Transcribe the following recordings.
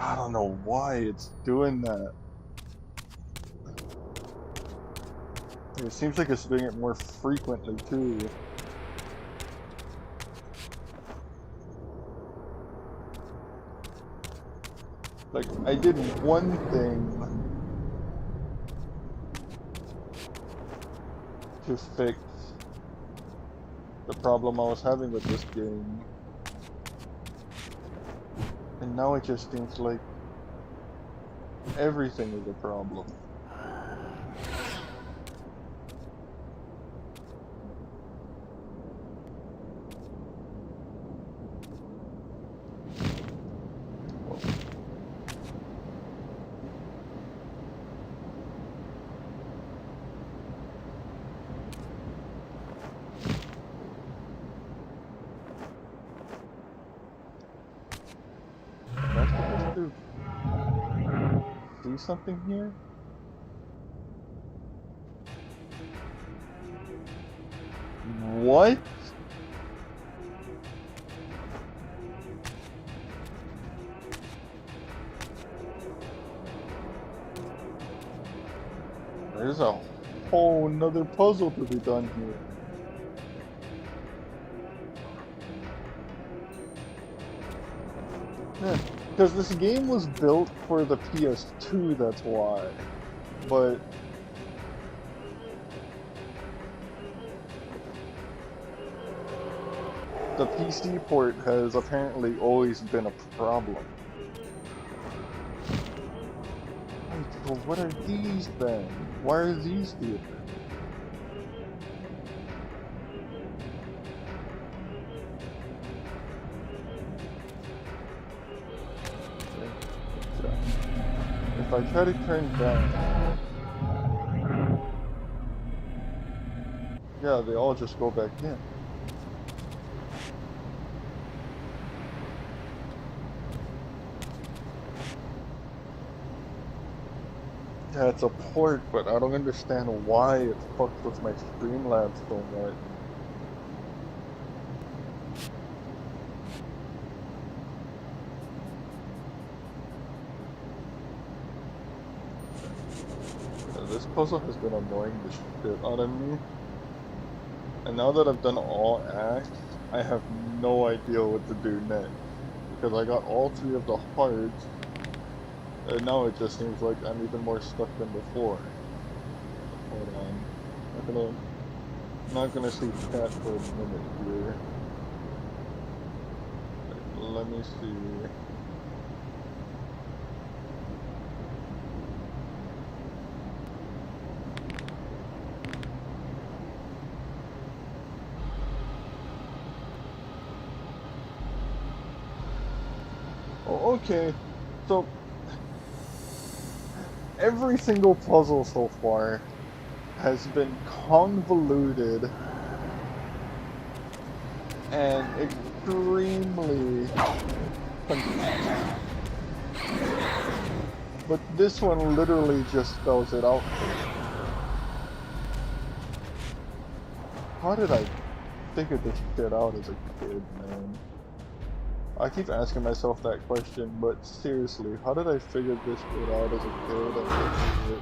I don't know why it's doing that. It seems like it's doing it more frequently too. Like, I did one thing to fix the problem I was having with this game, and now it just seems like everything is a problem. Am I supposed to do something here? What? There's a whole nother puzzle to be done here. Yeah, because this game was built for the PS2, that's why. But the PC port has apparently always been a problem. Well, what are these then? Why are these here? If I try to turn down, yeah, they all just go back in. Yeah, it's a port, but I don't understand why it fucks with my Streamlabs so much. This puzzle has been annoying the shit out of me. And now that I've done all acts, I have no idea what to do next. Because I got all 3 of the hearts, and now it just seems like I'm even more stuck than before. Hold on. I'm not gonna see chat for a minute here. Let me see. Oh, okay. So, every single puzzle so far has been convoluted and extremely confusing. But this one literally just spells it out for me. How did I figure this shit out as a kid, man? I keep asking myself that question, but seriously, how did I figure this shit out as a kid and figure it?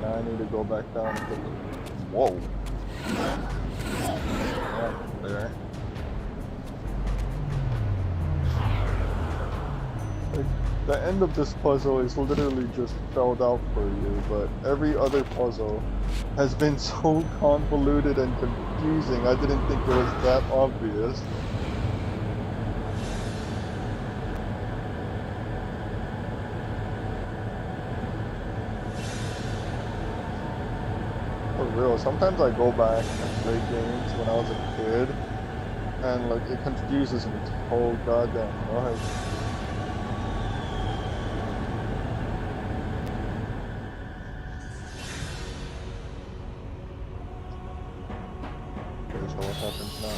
Now I need to go back down and get the... Whoa! Yeah, there. The end of this puzzle is literally just spelled out for you, but every other puzzle has been so convoluted and confusing, I didn't think it was that obvious. For real, sometimes I go back and play games when I was a kid, and like, it confuses me so goddamn much. So what happens now?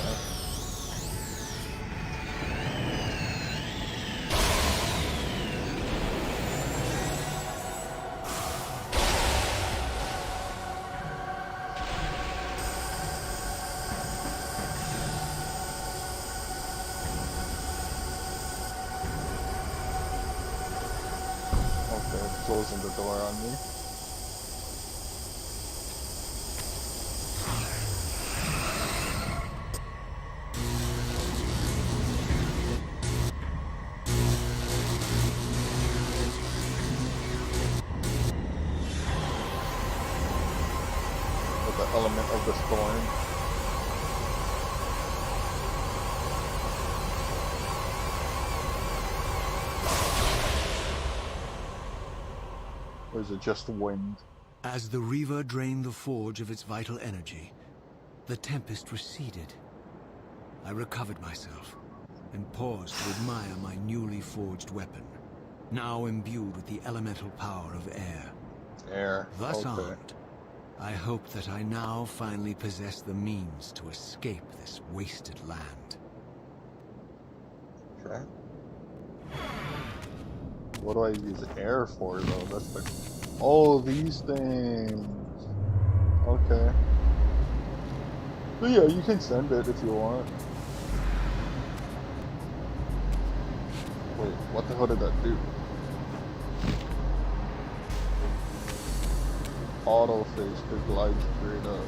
Okay, it's closing the door on me. With the element of the storm. Or is it just wind? As the Reaver drained the forge of its vital energy, the tempest receded. I recovered myself and paused to admire my newly forged weapon, now imbued with the elemental power of air. Air. Thus Okay. armed, I hoped that I now finally possessed the means to escape this wasted land. Okay. What do I use air for though? That's the... Oh, these things. Okay. So yeah, you can send it if you want. Wait, what the hell did that do? Auto face to glide straight up.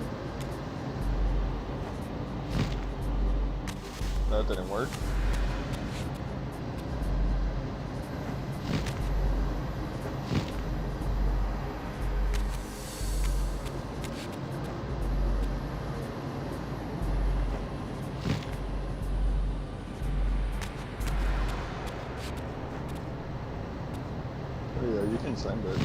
That didn't work. Oh yeah, you can send it.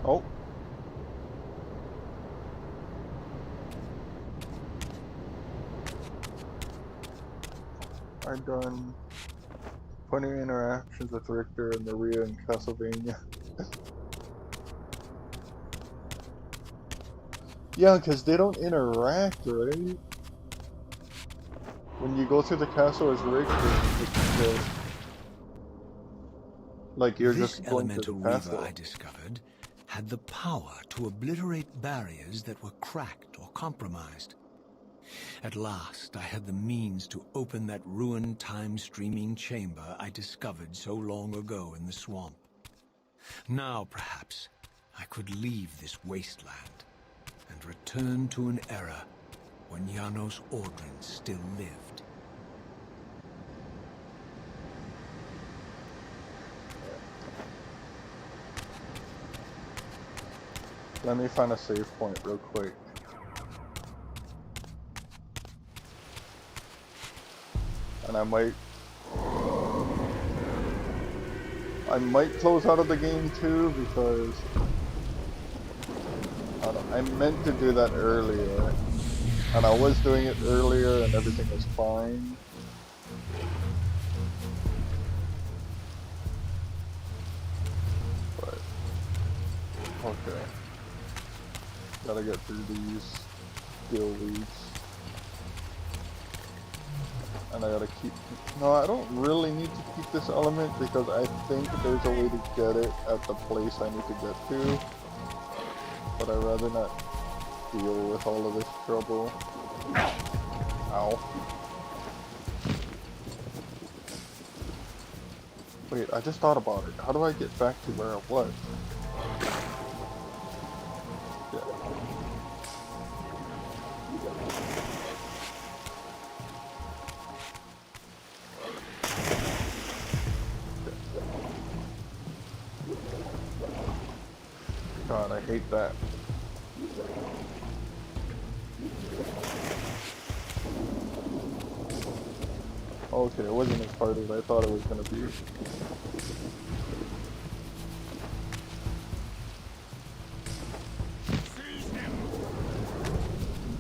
Oh. I've done 20 interactions with Richter and Maria in Castlevania. Yeah, because they don't interact, right? When you go through the castle as Richter, it's just... like you're This just going through elemental the Reaver castle. I discovered had the power to obliterate barriers that were cracked or compromised. At last, I had the means to open that ruined time-streaming chamber I discovered so long ago in the swamp. Now, perhaps, I could leave this wasteland and return to an era when Janos Ordrin still lived. Let me find a save point real quick. And I might close out of the game too, because I meant to do that earlier. And I was doing it earlier and everything was fine. But, okay. Gotta get through these skill leads. And I gotta keep... No, I don't really need to keep this element because I think there's a way to get it at the place I need to get to. But I'd rather not deal with all of this trouble. Ow. Wait, I just thought about it. How do I get back to where I was? Yeah. God, I hate that. Okay, it wasn't as hard as I thought it was gonna be.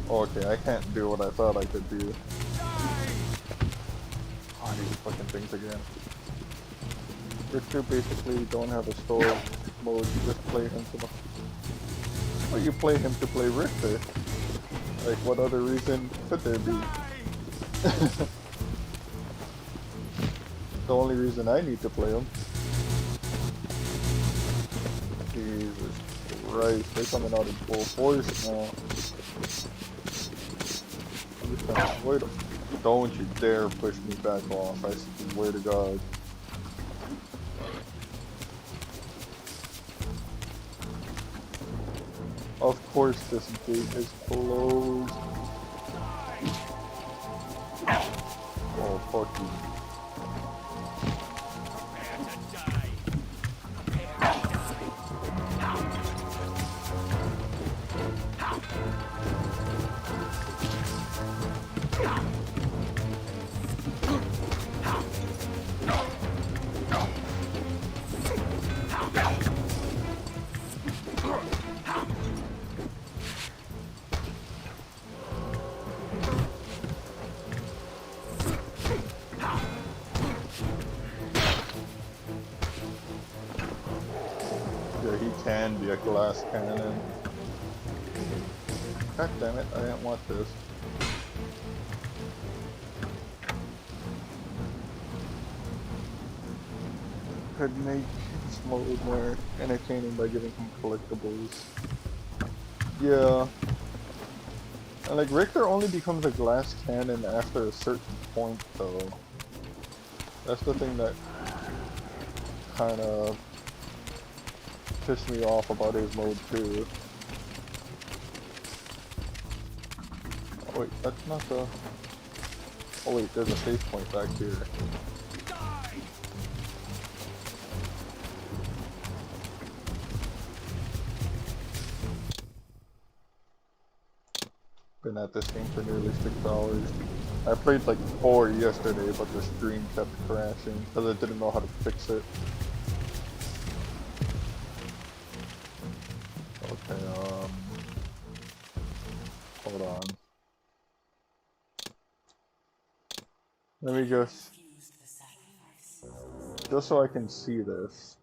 Okay, I can't do what I thought I could do. Oh, these fucking things again. Richter basically don't have a store mode, you just play him to the... Well, you play him to play Richter. Like, what other reason could there be? The only reason I need to play him. Jesus Christ, they're coming out in full force now. Wait, don't you dare push me back off, I swear to God. Of course this gate is closed. Oh, fuck you. Yeah, he can be a glass cannon. God damn it, I didn't want this. Could make this mode more entertaining by giving him collectibles. Yeah. And like Richter only becomes a glass cannon after a certain point though. That's the thing that kind of pissed me off about his mode too. Oh wait, that's not the... Oh wait, there's a save point back here. Been at this game for nearly 6 hours. I played like 4 yesterday, but the stream kept crashing because I didn't know how to fix it. Okay, hold on. Let me just so I can see this.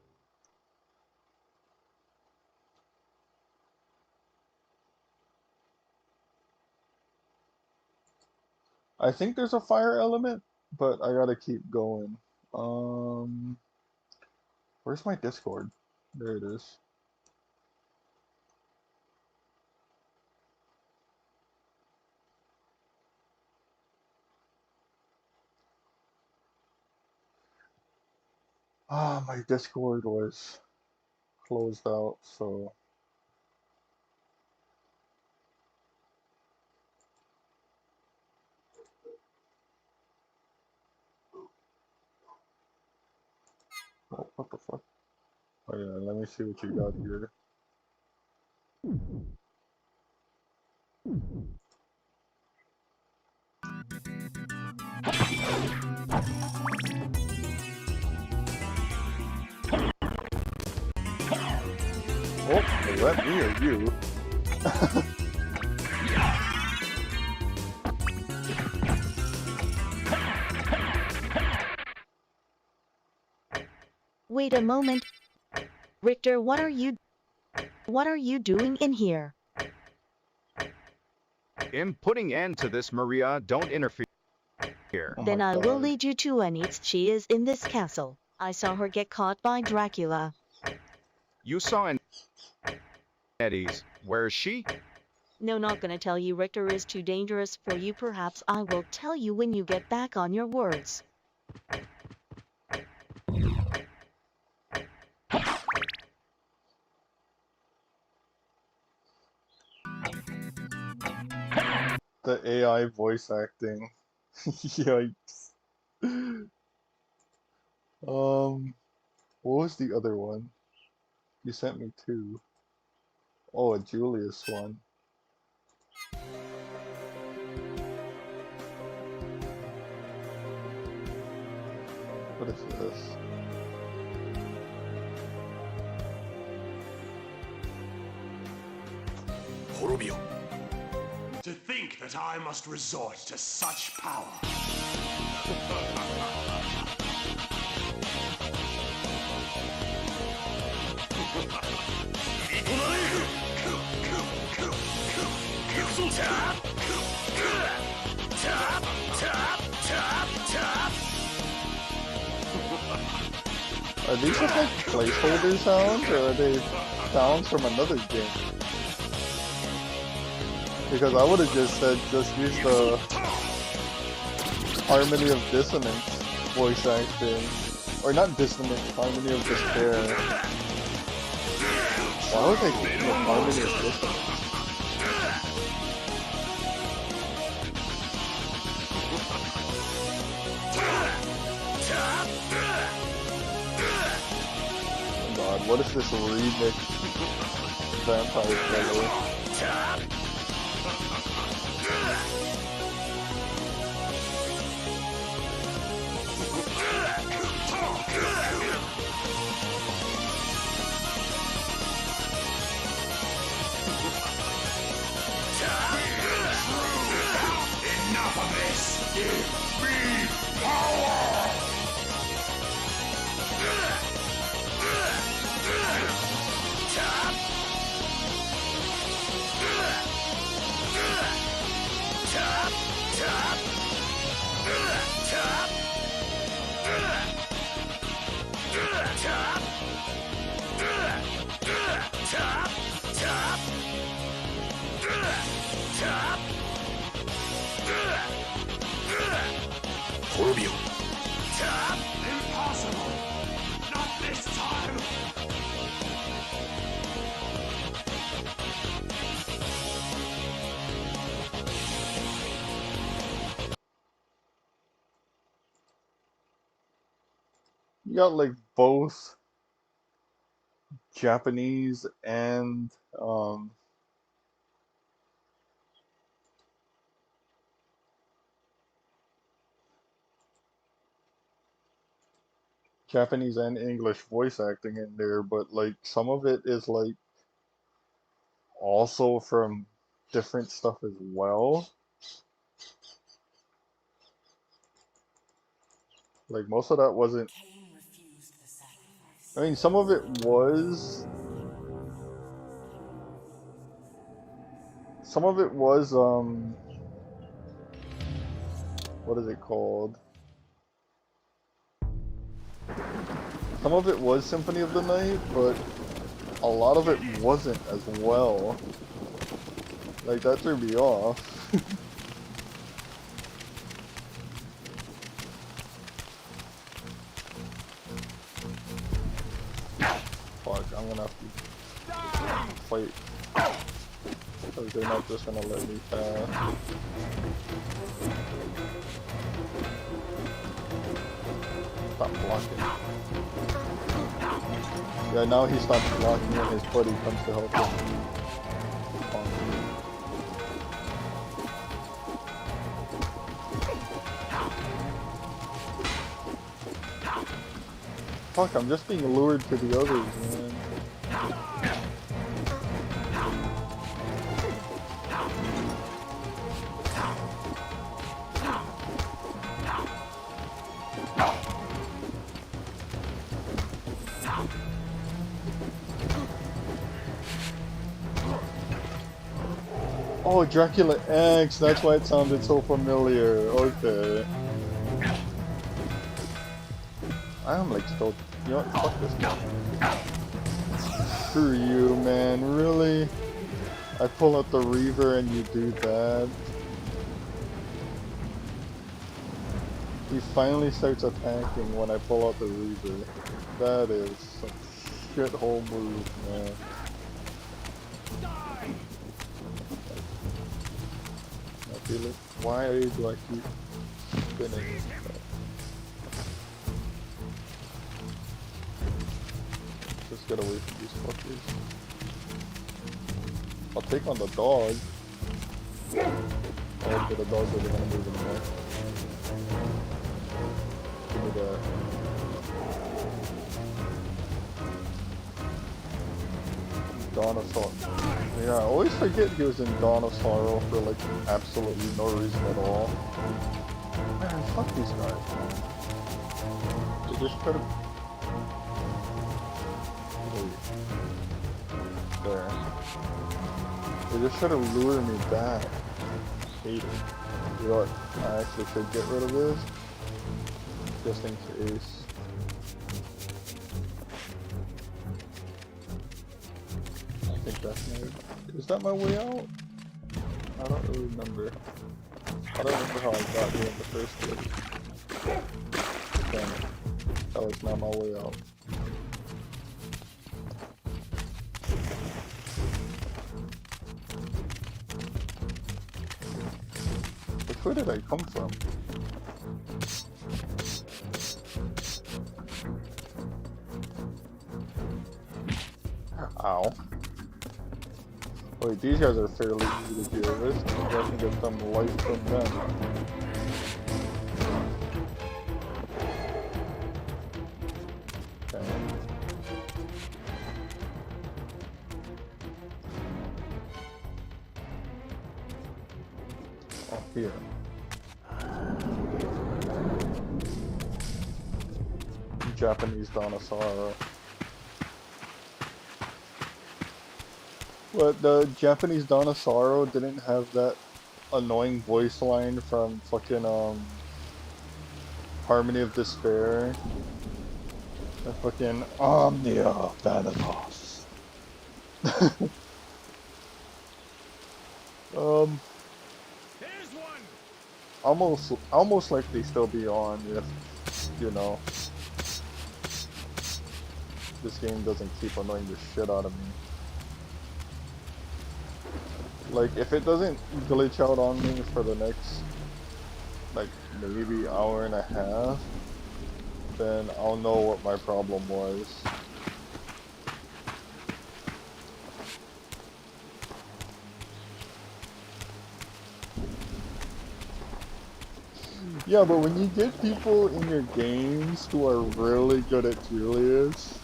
I think there's a fire element, but I gotta keep going. Where's my Discord? There it is. Ah, my Discord was closed out, so... Oh, what the fuck? Oh yeah, let me see what you got here. Oh, is that me or you? Wait a moment. Richter, what are you doing in here? In putting end to this, Maria, don't interfere. Oh Then my I will God. lead you to Anitz. She is in this castle. I saw her get caught by Dracula. You saw an Eddie's. Where is she? No, not gonna tell you. Richter is too dangerous for you. Perhaps I will tell you when you get back on your words. The AI voice acting. Yikes. What was the other one? You sent me 2. Oh, a Julius one. What is this? To think that I must resort to such power. Are these just like placeholder sounds, or are they sounds from another game. Because I would have just said, just use the Harmony of Dissonance voice acting. Or not Dissonance, Harmony of Despair. Why was I thinking of Harmony of Dissonance? Oh god, what is this remix Vampire Killer? Enough of this! Give me power! Impossible! Not this time! You got like both Japanese and Japanese and English voice acting in there, but like some of it is like also from different stuff as well. Like most of that wasn't. I mean, some of it was. Some of it was what is it called? Some of it was Symphony of the Night, but a lot of it wasn't as well. Like, that threw me off. Fuck, I'm gonna have to fight. Because they're not just gonna let me pass. Stop blocking. Yeah, now he stops blocking and his buddy comes to help him. Fuck, I'm just being lured to the others, man. Oh, Dracula X, that's why it sounded so familiar. Okay. I'm like still, you know what, fuck this guy. Screw you, man, really? I pull out the Reaver and you do that? He finally starts attacking when I pull out the Reaver. That is some shithole move, man. I feel it. Why do I keep spinning? Just get away from these fuckers. I'll take on the dog. Oh, okay, the dog's really gonna move anymore. Give me that. Dawn of Sorrow. Yeah, I always forget he was in Dawn of Sorrow for like absolutely no reason at all. Man, fuck these guys, man. They just try to... There. They just try to lure me back. Hate it. You know what? I actually should get rid of this. Just in case. think that's my... Is that my way out? I don't really remember. I don't remember how I got here in the first place. Damn it. That was not my way out. But where did I come from? Ow. Wait, these guys are fairly easy to deal with. I can get some life from them. Okay. Oh, here. Japanese Dinosaur. But the Japanese Dinosaur didn't have that annoying voice line from fucking Harmony of Despair. The fucking Omnia Thanatos. Almost like they still be on if, you know, this game doesn't keep annoying the shit out of me. Like, if it doesn't glitch out on me for the next, like, maybe hour and a half, then I'll know what my problem was. Yeah, but when you get people in your games who are really good at Julius,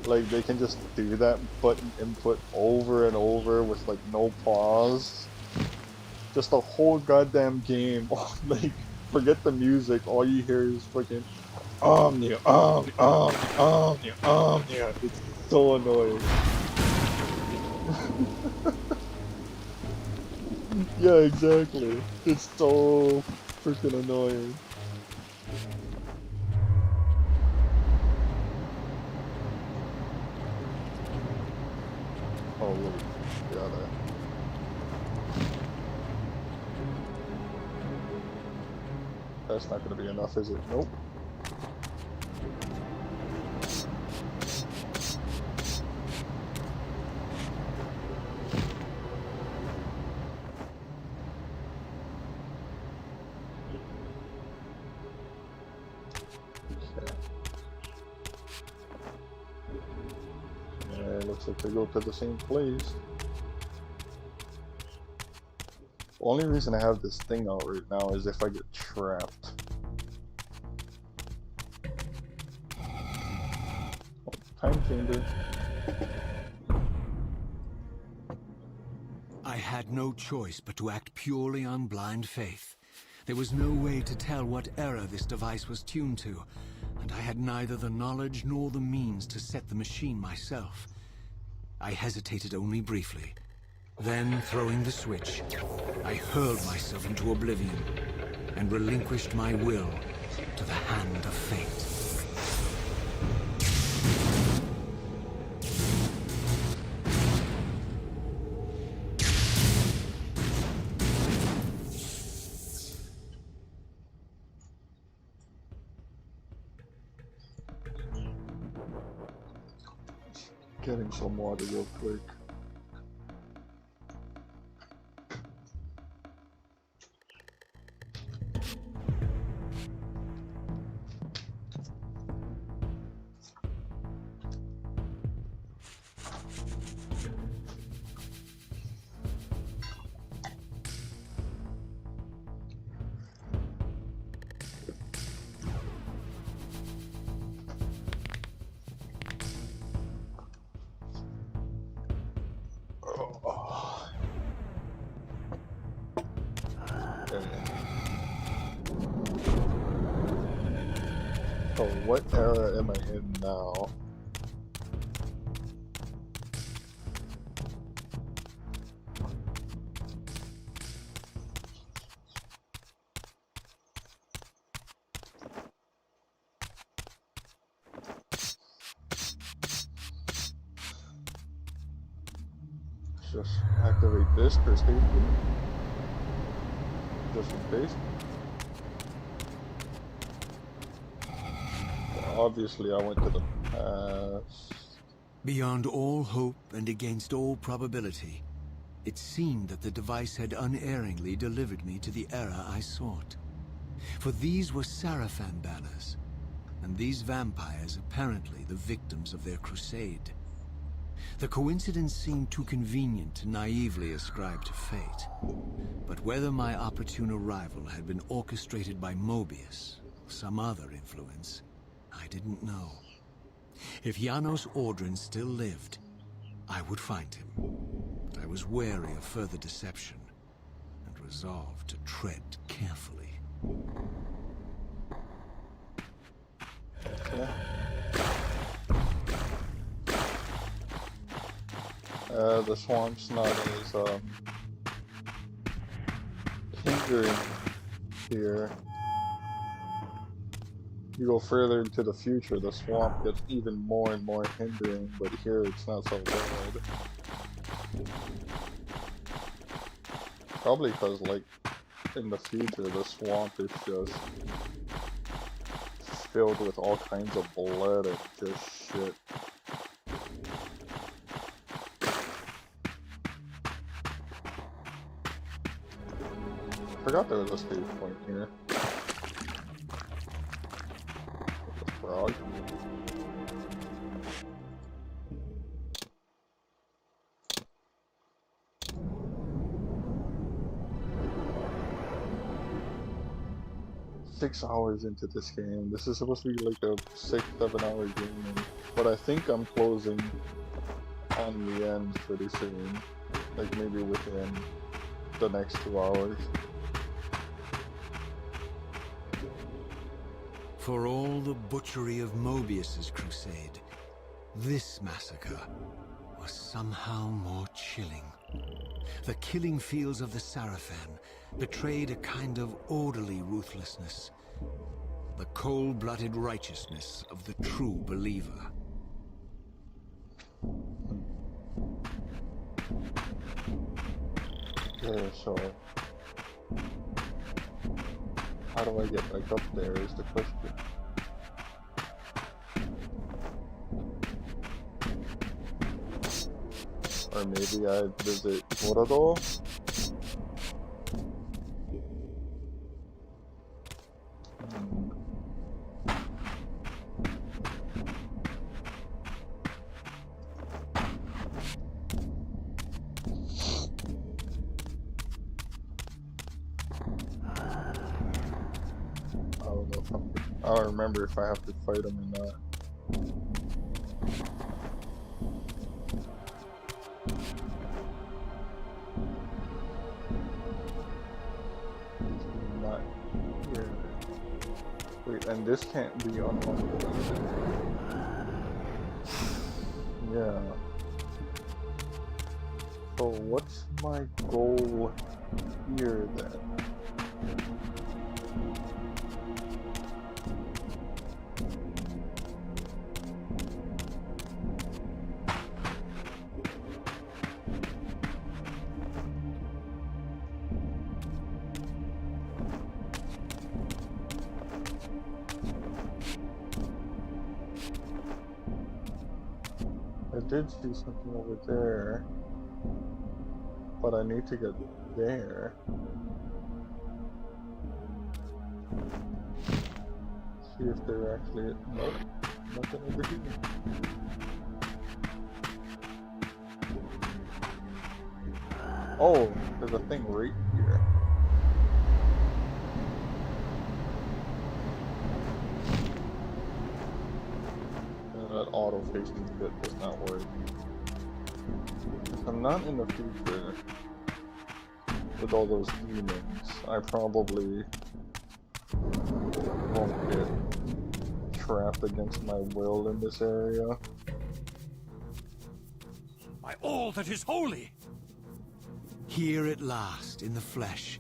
like, they can just do that button input over and over with, like, no pause. Just the whole goddamn game. Like, forget the music, all you hear is fucking Omnia, Omnia, Omnia. It's so annoying. Yeah, exactly. It's so freaking annoying. Oh, wait. Yeah, there. That's not gonna be enough, is it? Nope. Looks like they go to the same place. The only reason I have this thing out right now is if I get trapped. Oh, time chamber. I had no choice but to act purely on blind faith. There was no way to tell what error this device was tuned to, and I had neither the knowledge nor the means to set the machine myself. I hesitated only briefly. Then, throwing the switch, I hurled myself into oblivion and relinquished my will to the hand of fate. Getting some water real quick. So what era am I in now? just activate this for safety. Just in case. Obviously, I went to the past. Beyond all hope and against all probability, it seemed that the device had unerringly delivered me to the era I sought. For these were Sarafan banners, and these vampires apparently the victims of their crusade. The coincidence seemed too convenient to naively ascribe to fate. But whether my opportune arrival had been orchestrated by Mobius or some other influence, I didn't know. If Janos Audron still lived, I would find him. But I was wary of further deception, and resolved to tread carefully. Okay. The swamp's not as hindering here. You go further into the future, the swamp gets even more and more hindering, but here it's not so bad. Probably because, like, in the future, the swamp is just filled with all kinds of blood and just shit. I forgot there was a save point here. The frog. $6 into this game. This is supposed to be like a 6-7 hour game, but I think I'm closing on the end pretty soon. Like maybe within the next 2 hours. For all the butchery of Mobius's crusade, this massacre was somehow more chilling. The killing fields of the Sarafan betrayed a kind of orderly ruthlessness, the cold-blooded righteousness of the true believer. Okay, so how do I get back up there is the question. Or maybe I visit Toradol? I don't remember if I have to fight him or not. Not here. Wait, and this can't be unlocked. Yeah. So what's my goal here then? I did see something over there, but I need to get there. See if they're actually, nope, nothing over here. Oh, there's a thing right here. That auto-facing bit does not work. If I'm not in the future with all those demons, I probably won't get trapped against my will in this area. By all that is holy! Here at last, in the flesh,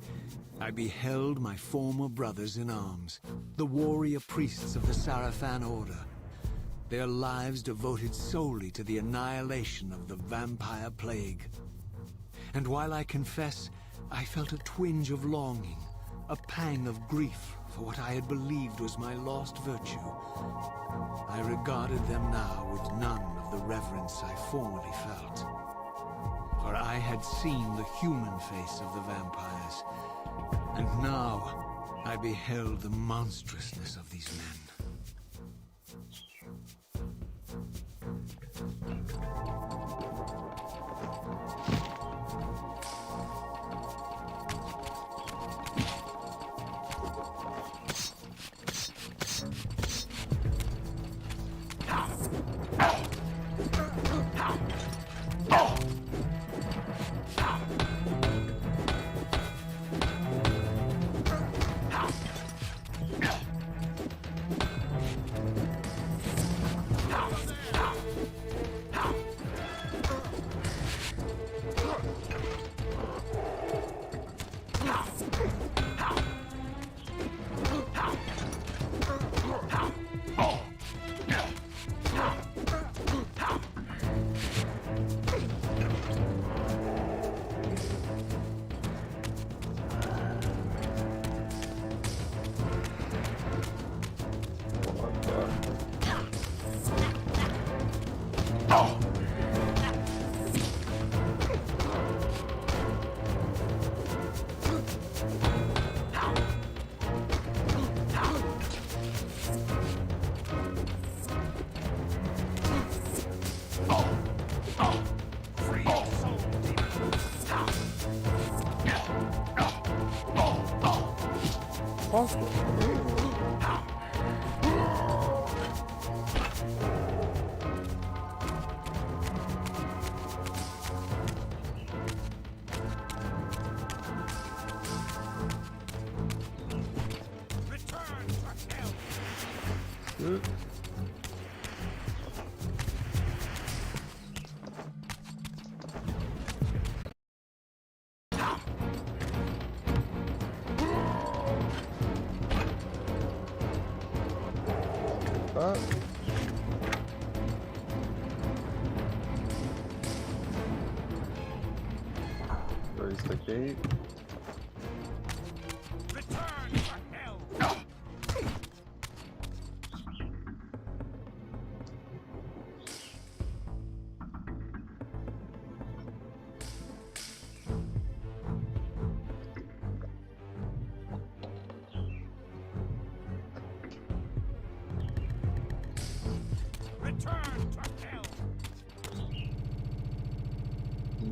I beheld my former brothers in arms, the warrior priests of the Sarafan Order. Their lives devoted solely to the annihilation of the vampire plague. And while I confess, I felt a twinge of longing, a pang of grief for what I had believed was my lost virtue. I regarded them now with none of the reverence I formerly felt. For I had seen the human face of the vampires, and now I beheld the monstrousness of these men. Raise the gate.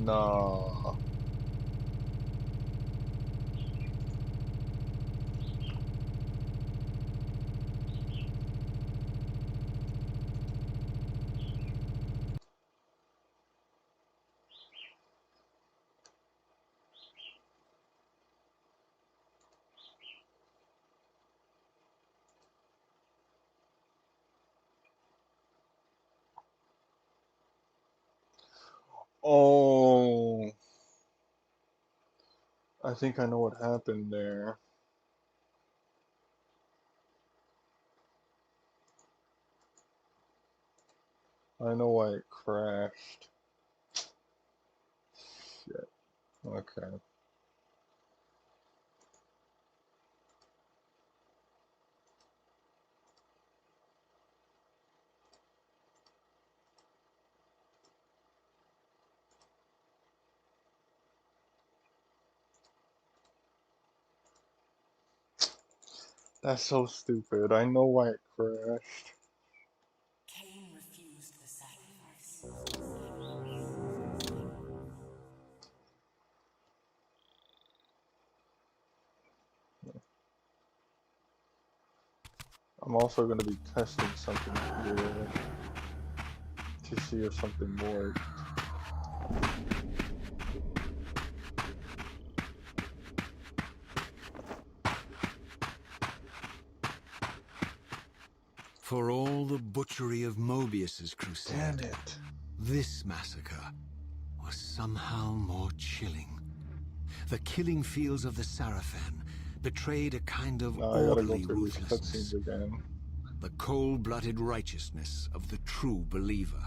No. Oh, I think I know what happened there. I know why it crashed. Shit. Okay. That's so stupid. I know why it crashed. Cain refused the sacrifice. I'm also going to be testing something here to see if something works. For all the butchery of Mobius's crusade, Damn it. this massacre was somehow more chilling. The killing fields of the Sarafan betrayed a kind of Now I gotta go orderly through these ruthlessness, cutscenes again. the cold-blooded righteousness of the true believer.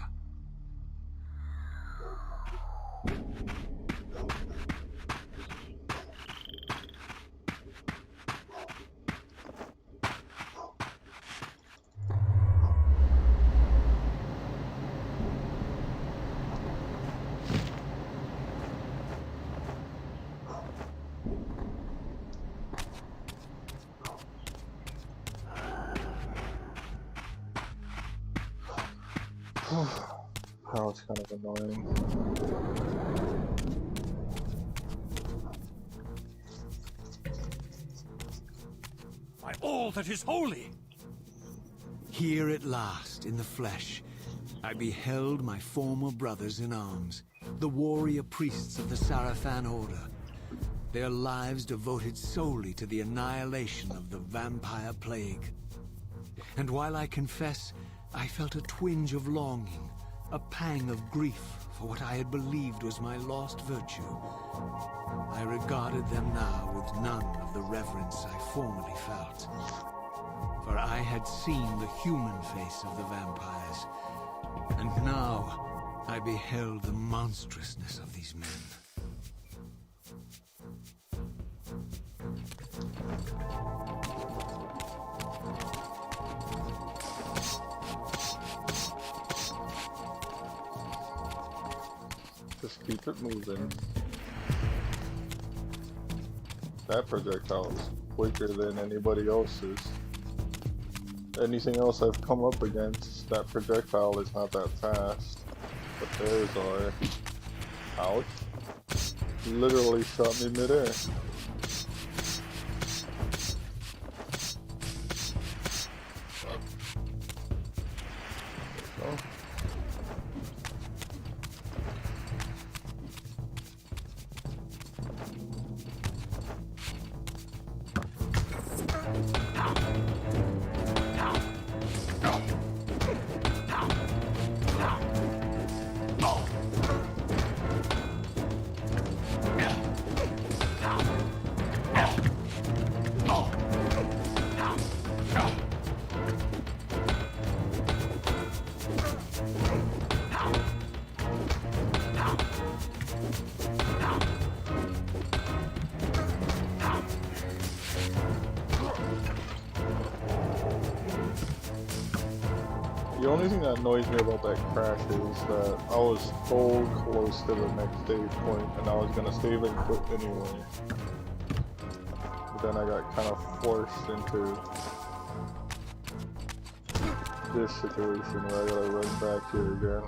Oh, it's kind of annoying. By all that is holy! Here at last, in the flesh, I beheld my former brothers in arms, the warrior priests of the Sarafan Order, their lives devoted solely to the annihilation of the vampire plague. And while I confess, I felt a twinge of longing, a pang of grief for what I had believed was my lost virtue, I regarded them now with none of the reverence I formerly felt. For I had seen the human face of the vampires, and now I beheld the monstrousness of these men. Just keep it moving. That projectile is quicker than anybody else's. Anything else I've come up against, that projectile is not that fast. But theirs are. Ouch. Literally shot me midair. Oh. The only thing that annoys me about that crash is that I was so close to the next save point and I was gonna save and quit anyway. But then I got kind of forced into this situation where I gotta run back here again.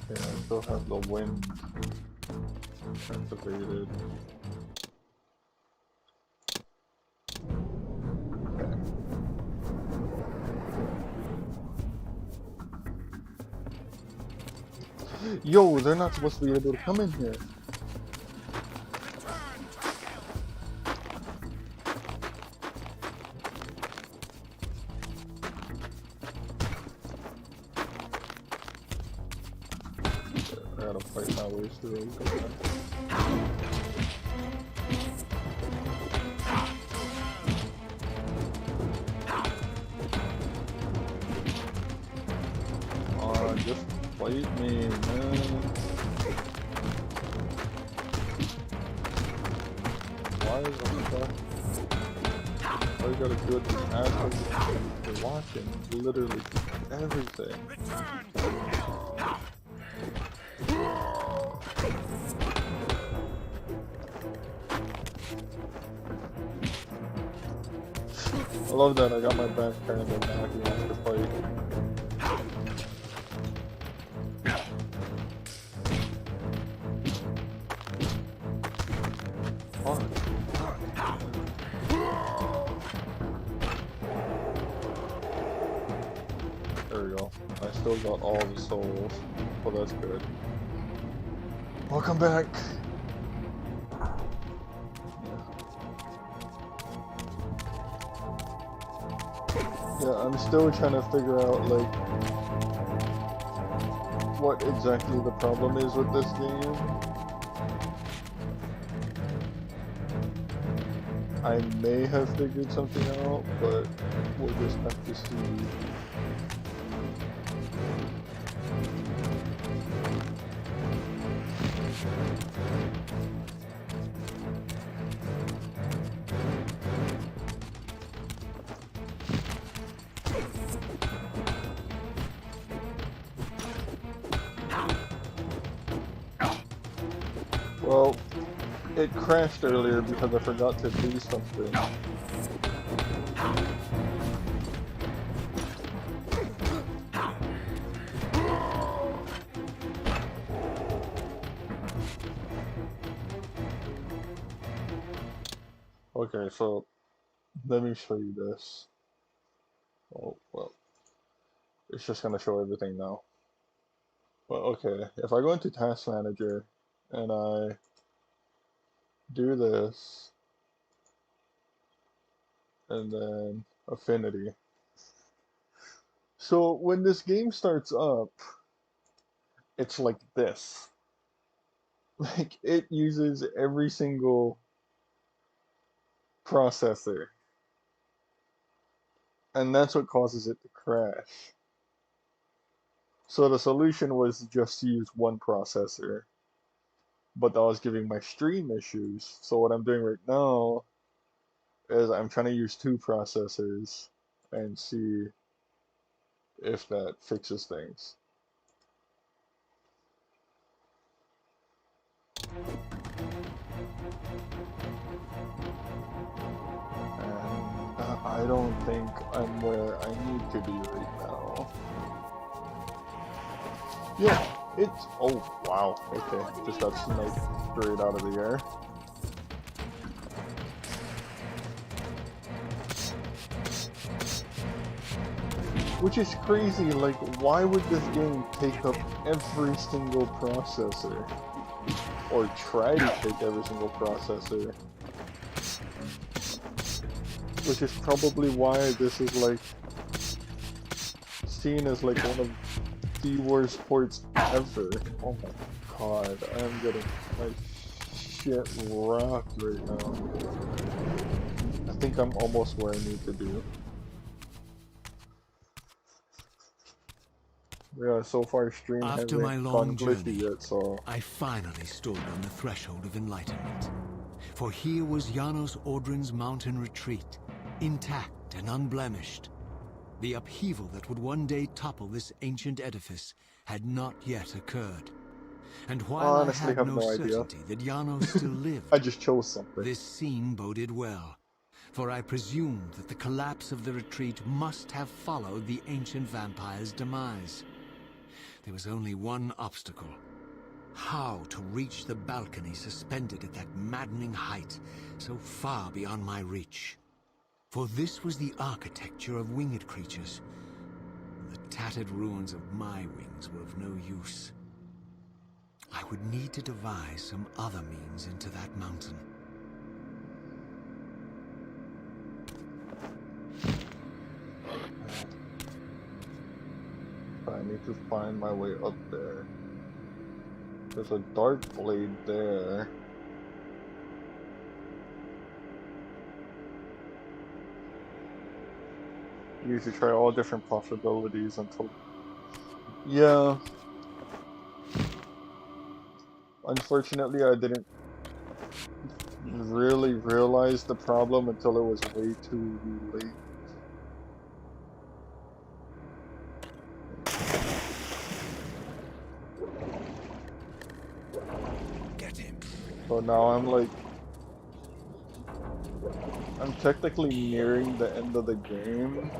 Yeah, I still have the wind activated. Yo, they're not supposed to be able to come in here. I gotta fight my way through it. Just fight me, man. Why is it stuck? All you gotta do is just ask for watching literally everything. I love that I got my back turned and now he wants to fight. There we go. I still got all the souls. Well, that's good. Welcome back. Yeah, I'm still trying to figure out, like, what exactly the problem is with this game. I may have figured something out, but we'll just have to see. Well, it crashed earlier because I forgot to do something. Okay, so let me show you this. Oh, well, it's just gonna show everything now. Well, okay, if I go into Task Manager and I do this, and then Affinity. So when this game starts up, it's like this. Like, it uses every single processor. And that's what causes it to crash. So the solution was just to use one processor. But that was giving my stream issues. So what I'm doing right now is I'm trying to use two processors and see if that fixes things. And I don't think I'm where I need to be right now. Yeah, it's... Oh, wow. Okay, just got sniped straight out of the air. Which is crazy, like, why would this game take up every single processor? Or try to take every single processor? Which is probably why this is, like, seen as, like, one of the worst ports ever. Oh my god, I am getting my shit rocked right now. I think I'm almost where I need to be. Yeah, so far stream After my hasn't long gone glitchy journey, yet, so... I finally stood on the threshold of enlightenment. For here was Janos Audrin's mountain retreat, intact and unblemished. The upheaval that would one day topple this ancient edifice had not yet occurred. And while I Honestly, had have no no idea. certainty that Janos still lived, I just chose something. this scene boded well. For I presumed that the collapse of the retreat must have followed the ancient vampire's demise. There was only one obstacle. How to reach the balcony suspended at that maddening height, so far beyond my reach. For this was the architecture of winged creatures. The tattered ruins of my wings were of no use. I would need to devise some other means into that mountain. I need to find my way up there. There's a dark blade there. You need to try all different possibilities until... Yeah. Unfortunately, I didn't really realize the problem until it was way too late. So now I'm like, I'm technically nearing the end of the game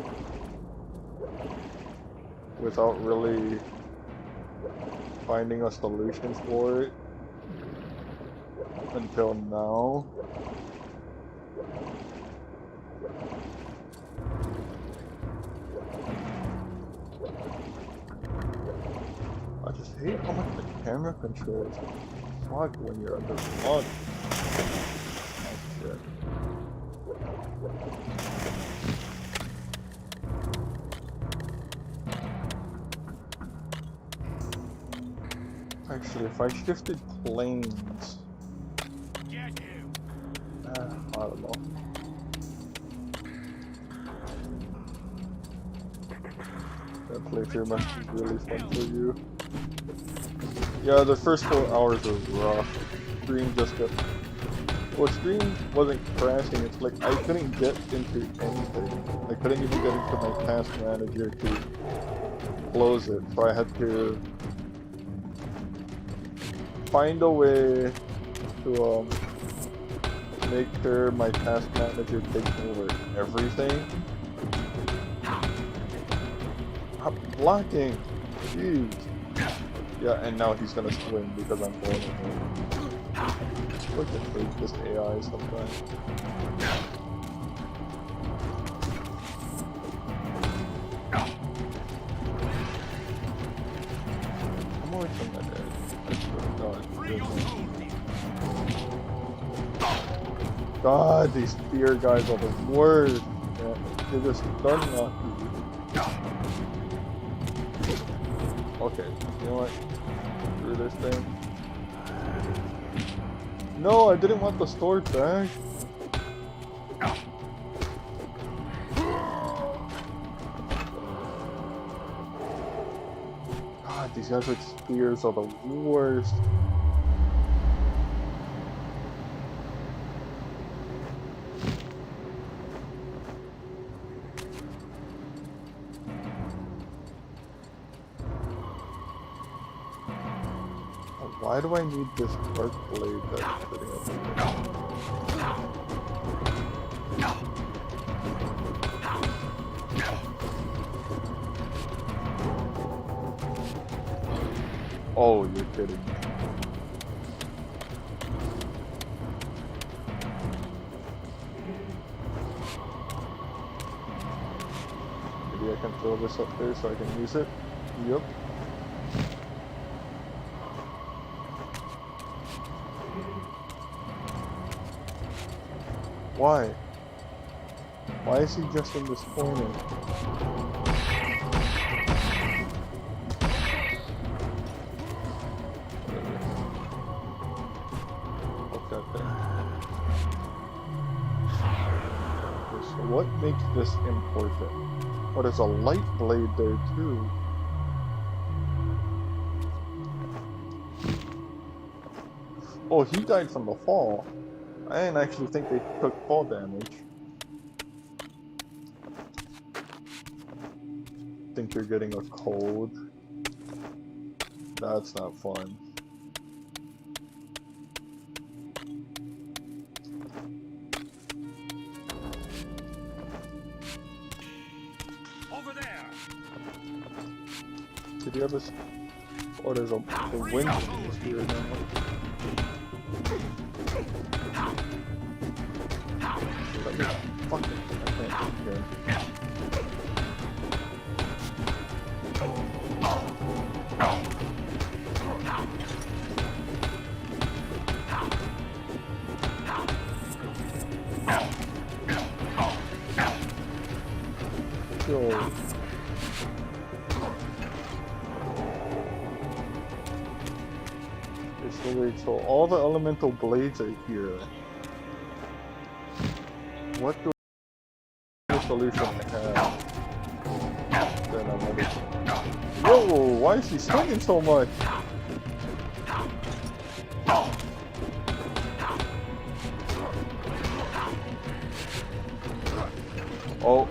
without really finding a solution for it until now. I just hate how much the camera controls. Fuck when you're under water. Oh shit. Actually, if I shifted planes... I don't know. That playthrough must be really fun for you. Yeah, the first 4 hours was rough. Stream just got... Well, stream wasn't crashing, it's like I couldn't get into anything. I couldn't even get into my task manager to close it, so I had to find a way to make sure my task manager takes over everything. I'm blocking! Jeez. Yeah, and now he's gonna swing because I'm blowing him. I can hate this AI sometimes. I'm away from that edge. I swear to God. God, these spear guys are the worst. Yeah, they just stun lock you. Okay, you know what? Screw this thing. No, I didn't want the sword back. God, these guys with spears are the worst. Why do I need this dark blade that's sitting up here? Oh, you're kidding me. Maybe I can throw this up there so I can use it? Yep. Why? Why is he just in this corner? What's that there? Okay, so what makes this important? Oh, there's a light blade there too. Oh, he died from the fall. I didn't actually think they took fall damage. Think you're getting a cold? That's not fun. Over there. Did you ever? Oh, there's a the wind here now. Fuck it. I can't keep going. Yo. So wait, so all the elemental blades are here. What do the solution have? Then I'm whoa, why is he swinging so much? Oh.